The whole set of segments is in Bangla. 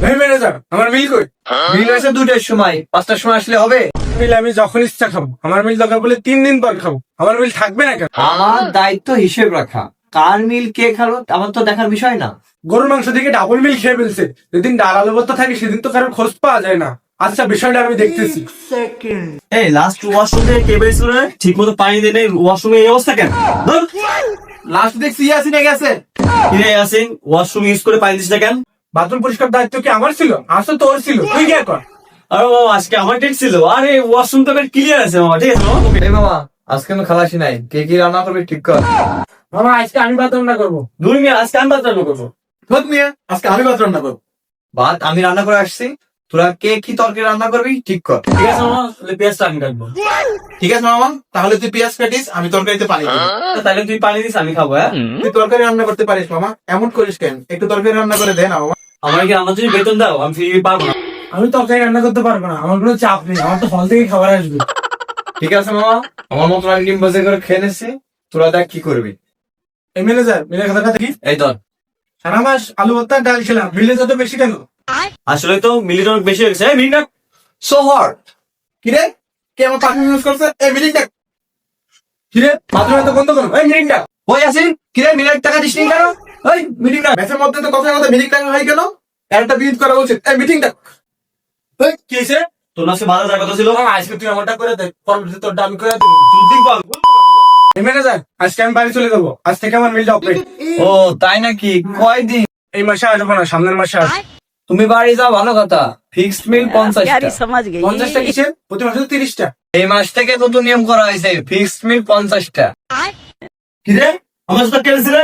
এই ম্যানেজার, আমার মিল কই? মিল হয়েছে 2টার সময়, 5টার সময় আসলে হবে? মিল আমি যখন ইচ্ছা খাবো। আমার মিল দরকার বলে 3 দিন পর খাবো। আমার মিল থাকবে না কেন? আমার দায়িত্ব হিসেব রাখা, কার মিল কে খালো আমার তো দেখার বিষয় না। গরুর মাংস থেকে ডাবল মিল খেয়ে ফেলছে। যেদিন ডাল আলু ভর্তা থাকে সেদিন তো কারোর খোঁজ পাওয়া যায় না। আচ্ছা, বিষয়টা আমি দেখতেছি। এই লাস্ট ওয়াশরুম থেকে কে বেরিয়েছিল রে? ঠিক মতো পানি দেয় নাই, ওয়াশরুমে এই অবস্থা কেন? ধুর। লাস্ট দেখছি ইয়াসিনে গেছে। কিরে ইয়াসিন, ওয়াশরুম ইউজ করে পানি দিস না কেন? বাথরুম পরিষ্কার দায়িত্ব কি আমার ছিল? আসলে তোর ছিল, তুই কি কর? আরে বাবা, আজকে আমার ডেট ছিল। আরে ওয়াশরুম তো ক্লিয়ার আছে মামা, ঠিক আছে মামা? এই মামা, আজকে আমি খালাসি নাই, কে কি রান্না করবে ঠিক কর। মামা, আজকে আমি ভাত রান্না করবো। দুই মিনিট, আজকে আমি বাদ রান্না করবো। ধোত মিয়া, আজকে আমি ভাত রান্না করবো। ভাত আমি রান্না করে আসছি, তোরা কে কি তরকারি রান্না করবি ঠিক কর। ঠিক আছে মামা, তাহলে পেঁয়াজটা আমি কাটবো। ঠিক আছে মামা, তাহলে তুই পেঁয়াজ কাটিস, আমি তরকারিতে পানি দিই। তাহলে তুই পানি দিস, আমি খাবো। হ্যাঁ, তুই তরকারি রান্না করতে পারিস মামা, এমন করিস কেন? একটু তরকারি রান্না করে দে না মামা। আমার কি রান্নার জন্য বেতন দাও? আমি ফ্রি পারবো না। আমি তরকারি রান্না করতে পারবো না, আমার কোনো চাপ নেই। আমার তো হল থেকে খাবার আসবে। ঠিক আছে মামা, আমার মতো আমি ডিম বাজে করে খেয়ে নিচ্ছি, তোরা দেখ কি করবি। এই ম্যানেজার, মিলের কথাটা দেখি। এই ধর। সারা মাস আলু ভর্তা ডাল খেলাম, মিলে যত বেশি কেন? আসলে তো মিলিট অনেক বেশি হয়ে গেছে। এই মিলিট সোহর, কিরে, কে আমার পাখি ইউজ করছে? এই মিটিং দেখ। কিরে, বাথরুমে তো বন্ধ করো। এই মিটিংটা ওই আসিন, কিরে মিলের টাকা দিস নি কেন? ওই মিটিং না। ম্যাচের মধ্যে তো কথার মধ্যে মিটিং টাকা হয় কেন? একটা বিট করা উচিত। এই মিটিং দেখ। কি হয়েছে? তোর আজকে বাজার যাওয়ার কথা ছিল। আজকে তুই আমারটা করে দে, পরবর্তীতে তোরটা আমি করে দেবো। তুই বল। এই ম্যানেজার, আজকে আমি বাড়ি চলে যাবো। আজ থেকে আমার মিলটা অপারেট। ও তাই নাকি, কয়দিন? এই মাসে আসবো না, সামনের মাসে আসবো। তুমি বাড়ি যাও, ভালো কথা। ফিক্সড মিল 50টা। यारी समझ गई 50টা কিসের? প্রতি মাসে তো 30টা। এই মাস থেকে নতুন নিয়ম করা হয়েছে, ফিক্সড মিল 50টা। কিরে, আমার সাথে কেন ছিল?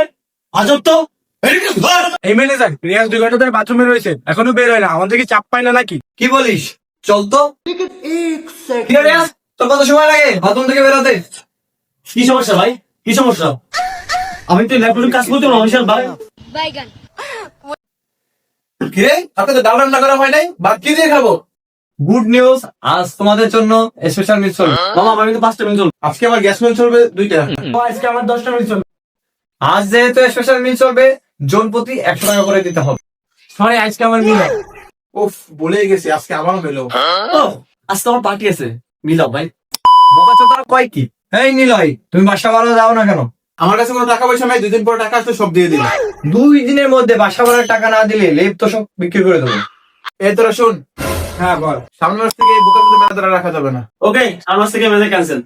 আজব তো। এই ম্যানেজার, রিয়াজ 2 ঘন্টা ধরে বাথরুমে রয়েছে, এখনো বের হয় না। আমাদের কি চাপ পায় না নাকি? কি বলিস? চল তো। কি রে রিয়াজ, তোর কত সময় লাগে বাথরুম থেকে বেরোতে? কি সমস্যা ভাই? কি সমস্যা? আমি তো ল্যাপটপে কাজ করতে পারবো না ভাই। কিরে, আপনার তো ডাল রান্না করা হয় নাই, ভাত কি দিয়ে খাবো? গুড নিউজ, আজ তোমাদের জন্য স্পেশাল মিল চলবে। মামা, আমি তো 5টা মিনিট চলবো। আজকে আমার গ্যাস মিল চলবে 2টা। আজকে আমার 10টা মিল চলবে। আজ যেহেতু স্পেশাল মিল চলবে, জন প্রতি 100 টাকা করে দিতে হবে। সরি, আজকে আমার মিল। উফ, ভুলেই গেছি, আজকে আমারও হলো। ও, আজকে আমার পার্টি আছে, মিলাও ভাই। বোকাচোদা কয় কি? এই নিলয়, তুমি বাসা ভাড়া যাও না কেন? আমার কাছে কোনো টাকা পয়সা নাই, 2 দিন পর টাকা আসলে সব দিয়ে দিবি। 2 দিনের মধ্যে বাসা ভাড়ার টাকা না দিলে লেপ তো সব বিক্রি করে দেবো। এই তোরা শুন, হ্যাঁ বল। সামনের মাস থেকে এই বোকা ম্যানেজার রাখা যাবে না। ওকে, আমার থেকে মেজার ক্যান্সেল।